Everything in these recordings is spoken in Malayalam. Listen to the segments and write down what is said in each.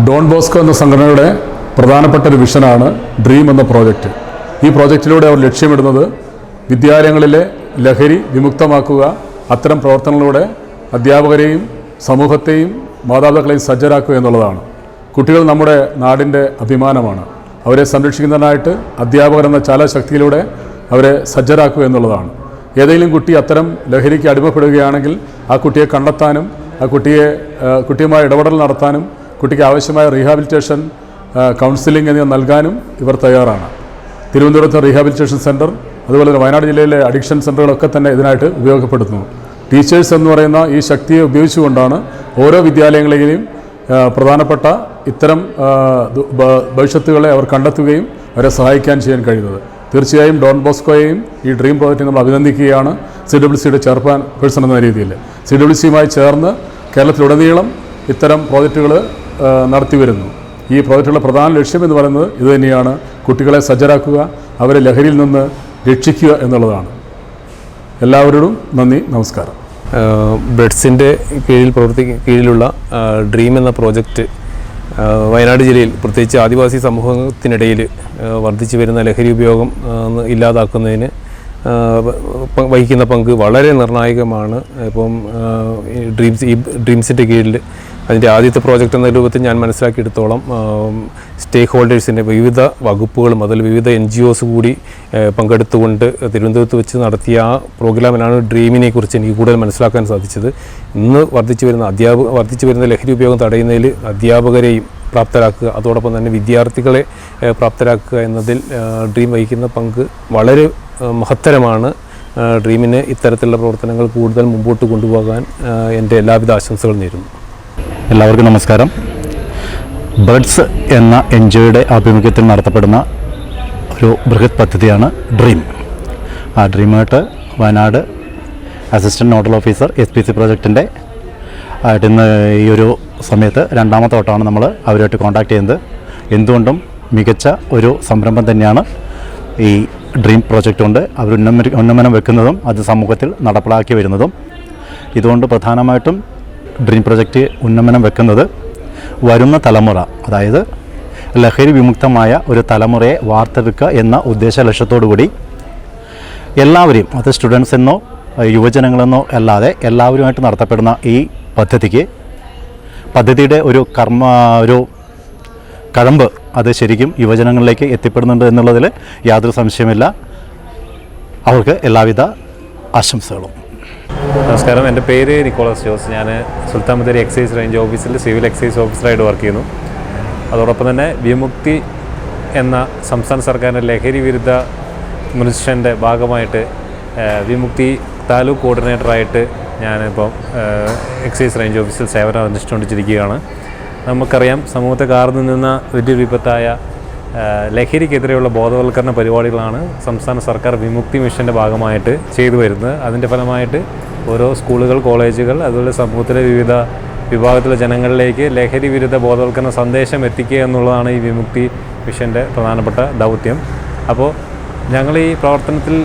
ഡോൺ ബോസ്കോ എന്ന സംഘടനയുടെ പ്രധാനപ്പെട്ട ഒരു വിഷനാണ് ഡ്രീം എന്ന പ്രോജക്റ്റ്. ഈ പ്രോജക്റ്റിലൂടെ അവർ ലക്ഷ്യമിടുന്നത് വിദ്യാലയങ്ങളിലെ ലഹരി വിമുക്തമാക്കുക, അത്തരം പ്രവർത്തനങ്ങളിലൂടെ അധ്യാപകരെയും സമൂഹത്തെയും മാതാപിതാക്കളെയും സജ്ജരാക്കുക എന്നുള്ളതാണ്. കുട്ടികൾ നമ്മുടെ നാടിൻ്റെ അഭിമാനമാണ്. അവരെ സംരക്ഷിക്കുന്നതിനായിട്ട് അധ്യാപകർ എന്ന ചാലശക്തിയിലൂടെ അവരെ സജ്ജരാക്കുക എന്നുള്ളതാണ്. ഏതെങ്കിലും കുട്ടി അത്തരം ലഹരിക്ക് അടിമപ്പെടുകയാണെങ്കിൽ ആ കുട്ടിയെ കണ്ടെത്താനും ആ കുട്ടിയുമായി ഇടപെടൽ നടത്താനും കുട്ടിക്ക് ആവശ്യമായ റീഹാബിലിറ്റേഷൻ, കൗൺസിലിംഗ് എന്നിവ നൽകാനും ഇവർ തയ്യാറാണ്. തിരുവനന്തപുരത്ത് റീഹാബിലിറ്റേഷൻ സെൻറ്റർ, അതുപോലെ തന്നെ വയനാട് ജില്ലയിലെ അഡിക്ഷൻ സെൻ്ററുകളൊക്കെ തന്നെ ഇതിനായിട്ട് ഉപയോഗപ്പെടുത്തുന്നു. ടീച്ചേഴ്സ് എന്ന് പറയുന്ന ഈ ശക്തിയെ ഉപയോഗിച്ചുകൊണ്ടാണ് ഓരോ വിദ്യാലയങ്ങളിലെയും പ്രധാനപ്പെട്ട ഇത്തരം ഭവിഷ്യത്തുകളെ അവർ കണ്ടെത്തുകയും അവരെ സഹായിക്കാൻ ചെയ്യാൻ കഴിയുന്നത്. തീർച്ചയായും ഡോൺ ബോസ്കോയെയും ഈ ഡ്രീം പ്രോജക്റ്റ് നമ്മൾ അഭിനന്ദിക്കുകയാണ്. CWCയുടെ ചെയർപേഴ്സൺ എന്ന രീതിയിൽ CWCയുമായി ചേർന്ന് കേരളത്തിലുടനീളം ഇത്തരം പ്രോജക്റ്റുകൾ നടത്തിവരുന്നു. ഈ പ്രോജക്റ്റുകളുടെ പ്രധാന ലക്ഷ്യം എന്ന് പറയുന്നത് ഇതുതന്നെയാണ്: കുട്ടികളെ സജ്ജരാക്കുക, അവരെ ലഹരിയിൽ നിന്ന് രക്ഷിക്കുക എന്നുള്ളതാണ്. എല്ലാവരോടും നന്ദി, നമസ്കാരം. ബ്രെഡ്സിൻ്റെ കീഴിലുള്ള ഡ്രീം എന്ന പ്രോജക്റ്റ് വയനാട് ജില്ലയിൽ പ്രത്യേകിച്ച് ആദിവാസി സമൂഹത്തിനിടയിൽ വർദ്ധിച്ചു വരുന്ന ലഹരി ഉപയോഗം ഇല്ലാതാക്കുന്നതിന് വഹിക്കുന്ന പങ്ക് വളരെ നിർണായകമാണ്. ഇപ്പം ഡ്രീംസിൻ്റെ കീഴിൽ അതിൻ്റെ ആദ്യത്തെ പ്രോജക്റ്റ് എന്ന രൂപത്തിൽ ഞാൻ മനസ്സിലാക്കിയെടുത്തോളം സ്റ്റേക്ക് ഹോൾഡേഴ്സിൻ്റെ വിവിധ വകുപ്പുകളും അതിൽ വിവിധ NGOs കൂടി പങ്കെടുത്തുകൊണ്ട് തിരുവനന്തപുരത്ത് വെച്ച് നടത്തിയ ആ പ്രോഗ്രാമിലാണ് ഡ്രീമിനെ കുറിച്ച് എനിക്ക് കൂടുതൽ മനസ്സിലാക്കാൻ സാധിച്ചത്. ഇന്ന് വർദ്ധിച്ചു വരുന്ന ലഹരി ഉപയോഗം തടയുന്നതിൽ അധ്യാപകരെയും പ്രാപ്തരാക്കുക, അതോടൊപ്പം തന്നെ വിദ്യാർത്ഥികളെ പ്രാപ്തരാക്കുക എന്നതിൽ ഡ്രീം വഹിക്കുന്ന പങ്ക് വളരെ മഹത്തരമാണ്. ഡ്രീമിന് ഇത്തരത്തിലുള്ള പ്രവർത്തനങ്ങൾ കൂടുതൽ മുമ്പോട്ട് കൊണ്ടുപോകാൻ എൻ്റെ എല്ലാവിധ ആശംസകളും നേരുന്നു. എല്ലാവർക്കും നമസ്കാരം. ബഡ്സ് എന്ന NGOയുടെ ആഭിമുഖ്യത്തിൽ നടത്തപ്പെടുന്ന ഒരു ബൃഹത് പദ്ധതിയാണ് ഡ്രീം. ആ ഡ്രീമായിട്ട് Wayanad assistant nodal officer SPC പ്രോജക്റ്റിൻ്റെ ഇന്ന് ഈ ഒരു സമയത്ത് രണ്ടാമത്തെ വട്ടമാണ് നമ്മൾ അവരുമായിട്ട് കോൺടാക്ട് ചെയ്യുന്നത്. എന്തുകൊണ്ടും മികച്ച ഒരു സംരംഭം തന്നെയാണ് ഈ ഡ്രീം പ്രോജക്റ്റ് കൊണ്ട് അവർ ഉന്നമനം വെക്കുന്നതും അത് സമൂഹത്തിൽ നടപ്പിലാക്കി വരുന്നതും. ഇതുകൊണ്ട് പ്രധാനമായിട്ടും ഡ്രീം പ്രോജക്റ്റ് ഉന്നമനം വെക്കുന്നത് വരുന്ന തലമുറ, അതായത് ലഹരി വിമുക്തമായ ഒരു തലമുറയെ വാർത്തെടുക്കുക എന്ന ഉദ്ദേശ ലക്ഷ്യത്തോടു കൂടി എല്ലാവരെയും, അത് സ്റ്റുഡൻസ് എന്നോ യുവജനങ്ങളെന്നോ അല്ലാതെ എല്ലാവരുമായിട്ട് നടത്തപ്പെടുന്ന ഈ പദ്ധതിയുടെ ഒരു കഴമ്പ് അത് ശരിക്കും യുവജനങ്ങളിലേക്ക് എത്തിപ്പെടുന്നുണ്ട് എന്നുള്ളതിൽ യാതൊരു സംശയമില്ല. അവർക്ക് എല്ലാവിധ ആശംസകളും. നമസ്കാരം, എൻ്റെ പേര് നിക്കോളസ് ജോസ്. ഞാൻ സുൽത്താൻ ബത്തേരി എക്സൈസ് റേഞ്ച് ഓഫീസിൽ സിവിൽ എക്സൈസ് ഓഫീസറായിട്ട് വർക്ക് ചെയ്യുന്നു. അതോടൊപ്പം തന്നെ വിമുക്തി എന്ന സംസ്ഥാന സർക്കാരിൻ്റെ ലഹരി വിരുദ്ധ മിഷൻ്റെ ഭാഗമായിട്ട് വിമുക്തി താലൂക്ക് കോർഡിനേറ്ററായിട്ട് ഞാനിപ്പം എക്സൈസ് റേഞ്ച് ഓഫീസിൽ സേവനം അനുഷ്ഠിച്ചുകൊണ്ടിരിക്കുകയാണ്. നമുക്കറിയാം, സമൂഹത്തെ കാർന്നു നിന്ന വലിയൊരു വിപത്തായ ലഹരിക്കെതിരെയുള്ള ബോധവൽക്കരണ പരിപാടികളാണ് സംസ്ഥാന സർക്കാർ വിമുക്തി മിഷൻ്റെ ഭാഗമായിട്ട് ചെയ്തു വരുന്നത്. അതിൻ്റെ ഫലമായിട്ട് ഓരോ സ്കൂളുകൾ, കോളേജുകൾ, അതുപോലെ സമൂഹത്തിലെ വിവിധ വിഭാഗത്തിലെ ജനങ്ങളിലേക്ക് ലഹരി വിരുദ്ധ ബോധവൽക്കരണ സന്ദേശം എത്തിക്കുക എന്നുള്ളതാണ് ഈ വിമുക്തി മിഷൻ്റെ പ്രധാനപ്പെട്ട ദൗത്യം. അപ്പോൾ ഞങ്ങൾ ഈ പ്രവർത്തനത്തിൽ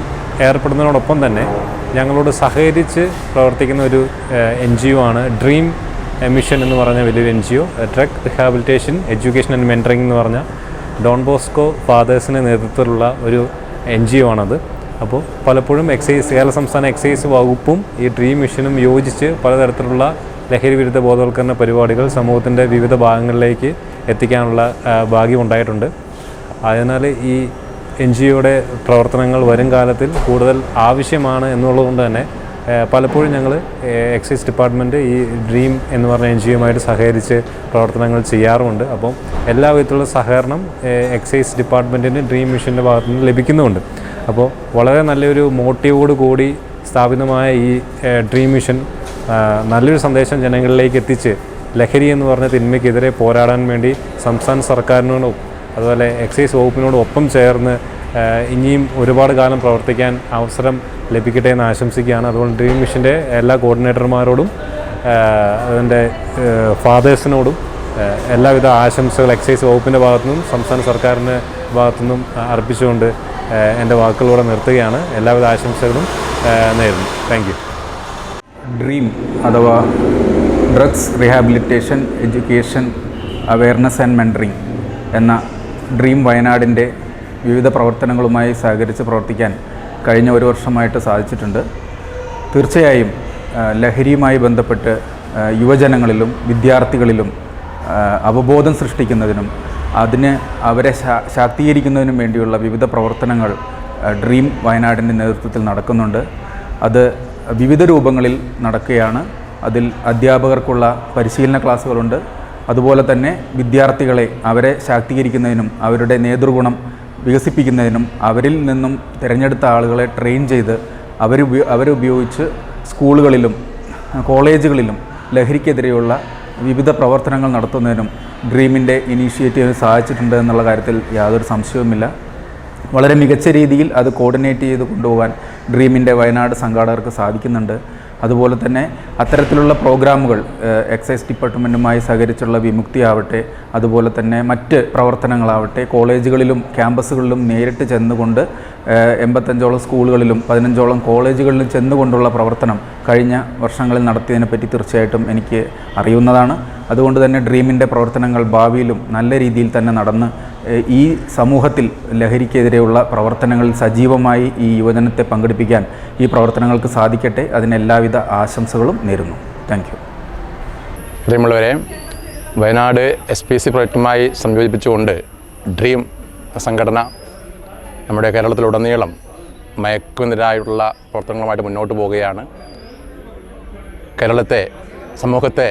ഏർപ്പെടുന്നതിനോടൊപ്പം തന്നെ ഞങ്ങളോട് സഹകരിച്ച് പ്രവർത്തിക്കുന്ന ഒരു NGO ആണ് ഡ്രീം മിഷൻ എന്ന് പറഞ്ഞ വലിയൊരു NGO. Drug rehabilitation education and mentoring എന്ന് പറഞ്ഞ ഡോൺ ബോസ്കോ ഫാദേഴ്സിൻ്റെ നേതൃത്വത്തിലുള്ള ഒരു NGO ആണത്. അപ്പോൾ പലപ്പോഴും കേരള സംസ്ഥാന എക്സൈസ് വകുപ്പും ഈ ഡ്രീം മിഷനും യോജിച്ച് പലതരത്തിലുള്ള ലഹരി വിരുദ്ധ ബോധവൽക്കരണ പരിപാടികൾ സമൂഹത്തിൻ്റെ വിവിധ ഭാഗങ്ങളിലേക്ക് എത്തിക്കാനുള്ള ഭാഗ്യം ഉണ്ടായിട്ടുണ്ട്. അതിനാൽ ഈ NGOയുടെ പ്രവർത്തനങ്ങൾ വരും കാലത്തിൽ കൂടുതൽ ആവശ്യമാണ് എന്നുള്ളതുകൊണ്ട് തന്നെ പലപ്പോഴും ഞങ്ങൾ എക്സൈസ് ഡിപ്പാർട്ട്മെൻറ്റ് ഈ ഡ്രീം എന്ന് പറഞ്ഞ NGOയുമായിട്ട് സഹകരിച്ച് പ്രവർത്തനങ്ങൾ ചെയ്യാറുമുണ്ട്. അപ്പം എല്ലാ വിധത്തിലുള്ള സഹകരണം എക്സൈസ് ഡിപ്പാർട്ട്മെൻറ്റിന് ഡ്രീം മിഷൻ്റെ ഭാഗത്തു നിന്ന് ലഭിക്കുന്നുമുണ്ട്. അപ്പോൾ വളരെ നല്ലൊരു മോട്ടീവോട് കൂടി സ്ഥാപിതമായ ഈ ഡ്രീം മിഷൻ നല്ലൊരു സന്ദേശം ജനങ്ങളിലേക്ക് എത്തിച്ച് ലഹരി എന്ന് പറഞ്ഞ തിന്മയ്ക്കെതിരെ പോരാടാൻ വേണ്ടി സംസ്ഥാന സർക്കാരിനോടും അതുപോലെ എക്സൈസ് വകുപ്പിനോടും ഒപ്പം ചേർന്ന് ഇനിയും ഒരുപാട് കാലം പ്രവർത്തിക്കാൻ അവസരം ലഭിക്കട്ടെ എന്ന് ആശംസിക്കുകയാണ്. അതുകൊണ്ട് ഡ്രീം മിഷൻ്റെ എല്ലാ കോർഡിനേറ്റർമാരോടും അതിൻ്റെ ഫാദേഴ്സിനോടും എല്ലാവിധ ആശംസകൾ എക്സൈസ് വകുപ്പിൻ്റെ ഭാഗത്തുനിന്നും സംസ്ഥാന സർക്കാരിൻ്റെ ഭാഗത്തുനിന്നും അർപ്പിച്ചുകൊണ്ട് എൻ്റെ വാക്കുകളോടെ നിർത്തുകയാണ്. എല്ലാവിധ ആശംസകളും നേരുന്നു. Thank you. ഡ്രീം അഥവാ drugs rehabilitation education awareness and mentoring എന്ന ഡ്രീം വയനാടിൻ്റെ വിവിധ പ്രവർത്തനങ്ങളുമായി സഹകരിച്ച് പ്രവർത്തിക്കാൻ കഴിഞ്ഞ ഒരു വർഷമായിട്ട് സാധിച്ചിട്ടുണ്ട്. തീർച്ചയായും ലഹരിയുമായി ബന്ധപ്പെട്ട് യുവജനങ്ങളിലും വിദ്യാർത്ഥികളിലും അവബോധം സൃഷ്ടിക്കുന്നതിനും അവരെ ശാക്തീകരിക്കുന്നതിനും വേണ്ടിയുള്ള വിവിധ പ്രവർത്തനങ്ങൾ ഡ്രീം വയനാടിൻ്റെ നേതൃത്വത്തിൽ നടക്കുന്നുണ്ട്. അത് വിവിധ രൂപങ്ങളിൽ നടക്കുകയാണ്. അതിൽ അധ്യാപകർക്കുള്ള പരിശീലന ക്ലാസ്സുകളുണ്ട്. അതുപോലെ തന്നെ വിദ്യാർത്ഥികളെ അവരെ ശാക്തീകരിക്കുന്നതിനും അവരുടെ നേതൃഗുണം വികസിപ്പിക്കുന്നതിനും അവരിൽ നിന്നും തിരഞ്ഞെടുത്ത ആളുകളെ ട്രെയിൻ ചെയ്ത് അവരുപയോഗിച്ച് സ്കൂളുകളിലും കോളേജുകളിലും ലഹരിക്കെതിരെയുള്ള വിവിധ പ്രവർത്തനങ്ങൾ നടത്തുന്നതിനും ഡ്രീമിൻ്റെ ഇനീഷ്യേറ്റീവിന് സാധിച്ചിട്ടുണ്ട് എന്നുള്ള കാര്യത്തിൽ യാതൊരു സംശയവുമില്ല. വളരെ മികച്ച രീതിയിൽ അത് കോർഡിനേറ്റ് ചെയ്ത് കൊണ്ടുപോകാൻ ഡ്രീമിൻ്റെ വയനാട് സംഘാടകർക്ക് സാധിക്കുന്നുണ്ട്. അതുപോലെ തന്നെ അത്തരത്തിലുള്ള പ്രോഗ്രാമുകൾ എക്സൈസ് ഡിപ്പാർട്ട്മെൻറ്റുമായി സഹകരിച്ചുള്ള വിമുക്തി ആവട്ടെ, അതുപോലെ തന്നെ മറ്റ് പ്രവർത്തനങ്ങളാവട്ടെ, കോളേജുകളിലും ക്യാമ്പസുകളിലും നേരിട്ട് ചെന്നുകൊണ്ട് 85ഓളം സ്കൂളുകളിലും 15ഓളം കോളേജുകളിലും ചെന്നുകൊണ്ടുള്ള പ്രവർത്തനം കഴിഞ്ഞ വർഷങ്ങളിൽ നടത്തിയതിനെപ്പറ്റി തീർച്ചയായിട്ടും എനിക്ക് അറിയുന്നതാണ്. അതുകൊണ്ട് തന്നെ ഡ്രീമിൻ്റെ പ്രവർത്തനങ്ങൾ ഭാവിയിലും നല്ല രീതിയിൽ തന്നെ നടന്ന് ഈ സമൂഹത്തിൽ ലഹരിക്കെതിരെയുള്ള പ്രവർത്തനങ്ങളിൽ സജീവമായി ഈ യുവജനത്തെ പങ്കെടുപ്പിക്കാൻ ഈ പ്രവർത്തനങ്ങൾക്ക് സാധിക്കട്ടെ. അതിന് എല്ലാവിധ ആശംസകളും നേരുന്നു. Thank you. പ്രിയമുള്ളവരെ, വയനാട് SPC പ്രോജക്റ്റുമായി സംയോജിപ്പിച്ചുകൊണ്ട് ഡ്രീം സംഘടന നമ്മുടെ കേരളത്തിലുടനീളം മയക്കുമെതിരായിട്ടുള്ള പ്രവർത്തനങ്ങളുമായിട്ട് മുന്നോട്ട് പോവുകയാണ്. കേരളത്തെ സമൂഹത്തെ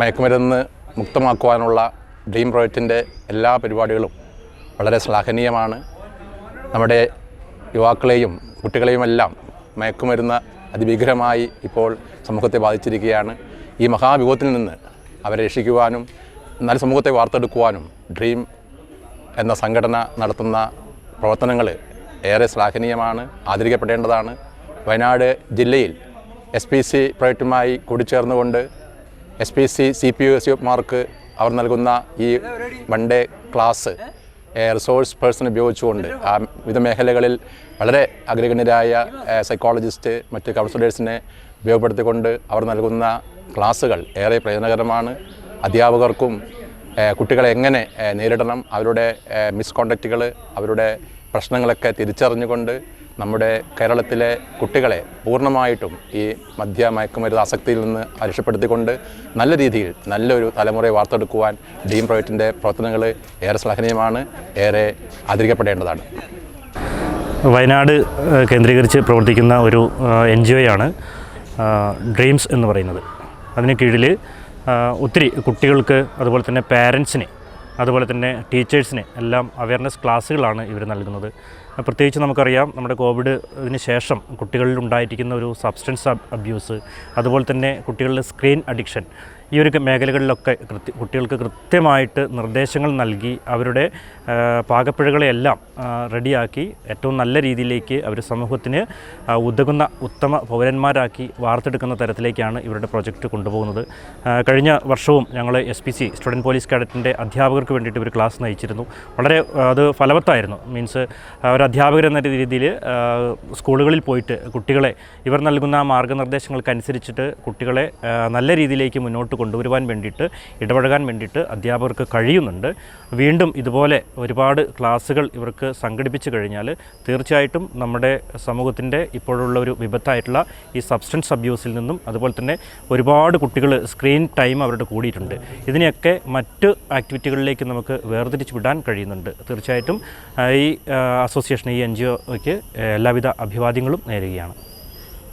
മയക്കുമരുന്ന് മുക്തമാക്കുവാനുള്ള ഡ്രീം പ്രോജക്റ്റിൻ്റെ എല്ലാ പരിപാടികളും വളരെ ശ്ലാഘനീയമാണ്. നമ്മുടെ യുവാക്കളെയും കുട്ടികളെയുമെല്ലാം മയക്കുമരുന്ന് അതിഭീകരമായി ഇപ്പോൾ സമൂഹത്തെ ബാധിച്ചിരിക്കുകയാണ്. ഈ മഹാവിപത്തിൽ നിന്ന് അവരെ രക്ഷിക്കുവാനും എന്നാൽ സമൂഹത്തെ വാർത്തെടുക്കുവാനും ഡ്രീം എന്ന സംഘടന നടത്തുന്ന പ്രവർത്തനങ്ങൾ ഏറെ ശ്ലാഘനീയമാണ്, ആദരിക്കപ്പെടേണ്ടതാണ്. വയനാട് ജില്ലയിൽ SPC പ്രോജക്റ്റുമായി കൂടിച്ചേർന്നുകൊണ്ട് SPC CPOമാർക്ക് അവർ നൽകുന്ന ഈ one day class resource person ഉപയോഗിച്ചുകൊണ്ട് വിവിധ മേഖലകളിൽ വളരെ അഗ്രഗണ്യരായ സൈക്കോളജിസ്റ്റ് മറ്റ് കൗൺസിലേഴ്സിനെ ഉപയോഗപ്പെടുത്തിക്കൊണ്ട് അവർ നൽകുന്ന ക്ലാസ്സുകൾ ഏറെ പ്രയോജനകരമാണ്. അധ്യാപകർക്കും കുട്ടികളെ എങ്ങനെ നേരിടണം, അവരുടെ മിസ്കോണ്ടക്റ്റുകൾ, അവരുടെ പ്രശ്നങ്ങളൊക്കെ തിരിച്ചറിഞ്ഞുകൊണ്ട് നമ്മുടെ കേരളത്തിലെ കുട്ടികളെ പൂർണ്ണമായിട്ടും ഈ മയക്കുമരുന്ന് ആസക്തിയിൽ നിന്ന് രക്ഷപ്പെടുത്തിക്കൊണ്ട് നല്ല രീതിയിൽ നല്ലൊരു തലമുറയെ വാർത്തെടുക്കുവാൻ ഡ്രീം പ്രോജക്റ്റിൻ്റെ പ്രവർത്തനങ്ങൾ ഏറെ ശ്ലാഘനീയമാണ്, ഏറെ ആദരിക്കപ്പെടേണ്ടതാണ്. വയനാട് കേന്ദ്രീകരിച്ച് പ്രവർത്തിക്കുന്ന ഒരു NGO ആണ് ഡ്രീംസ് എന്ന് പറയുന്നത്. അതിന് കീഴിൽ ഒത്തിരി കുട്ടികൾക്ക്, അതുപോലെ തന്നെ പാരൻസിനെ, അതുപോലെ തന്നെ ടീച്ചേഴ്സിനെ എല്ലാം അവയർനെസ് ക്ലാസ്സുകളാണ് ഇവർ നൽകുന്നത്. പ്രത്യേകിച്ച് നമുക്കറിയാം, നമ്മുടെ കോവിഡിന് ശേഷം കുട്ടികളിൽ ഉണ്ടായിരിക്കുന്ന ഒരു സബ്സ്റ്റൻസ് അബ്യൂസ്, അതുപോലെ തന്നെ കുട്ടികളുടെ സ്ക്രീൻ അഡിക്ഷൻ, ഈ ഒരു മേഖലകളിലൊക്കെ കുട്ടികൾക്ക് കൃത്യമായിട്ട് നിർദ്ദേശങ്ങൾ നൽകി അവരുടെ പാകപ്പിഴകളെയെല്ലാം റെഡിയാക്കി ഏറ്റവും നല്ല രീതിയിലേക്ക് അവർ സമൂഹത്തിന് ഉതകുന്ന ഉത്തമ പൗരന്മാരാക്കി വാർത്തെടുക്കുന്ന തരത്തിലേക്കാണ് ഇവരുടെ പ്രൊജക്റ്റ് കൊണ്ടുപോകുന്നത്. കഴിഞ്ഞ വർഷവും ഞങ്ങൾ SPC സ്റ്റുഡൻറ്റ് പോലീസ് കാഡറ്റിൻ്റെ അധ്യാപകർക്ക് വേണ്ടിയിട്ട് ഒരു ക്ലാസ് നയിച്ചിരുന്നു. വളരെ അത് ഫലവത്തായിരുന്നു. മീൻസ് ഒരു അധ്യാപകരെന്ന രീതിയിൽ സ്കൂളുകളിൽ പോയിട്ട് കുട്ടികളെ ഇവർ നൽകുന്ന മാർഗ്ഗനിർദ്ദേശങ്ങൾക്കനുസരിച്ചിട്ട് കുട്ടികളെ നല്ല രീതിയിലേക്ക് മുന്നോട്ട് കൊണ്ടുവരുവാൻ വേണ്ടിയിട്ട്, ഇടപഴകാൻ വേണ്ടിയിട്ട് അധ്യാപകർക്ക് കഴിയുന്നുണ്ട്. വീണ്ടും ഇതുപോലെ ഒരുപാട് ക്ലാസ്സുകൾ ഇവർക്ക് സംഘടിപ്പിച്ചു കഴിഞ്ഞാൽ തീർച്ചയായിട്ടും നമ്മുടെ സമൂഹത്തിൻ്റെ ഇപ്പോഴുള്ള ഒരു വിപത്തായിട്ടുള്ള ഈ സബ്സ്റ്റൻസ് അബ്യൂസിൽ നിന്നും, അതുപോലെ തന്നെ ഒരുപാട് കുട്ടികൾ സ്ക്രീൻ ടൈം അവരുടെ കൂടിയിട്ടുണ്ട്, ഇതിനെയൊക്കെ മറ്റ് ആക്ടിവിറ്റികളിലേക്ക് നമുക്ക് വേർതിരിച്ച് വിടാൻ കഴിയുന്നുണ്ട്. തീർച്ചയായിട്ടും ഈ അസോസിയേഷൻ, ഈ NGOയ്ക്ക് എല്ലാവിധ അഭിവാദ്യങ്ങളും നേരുകയാണ്.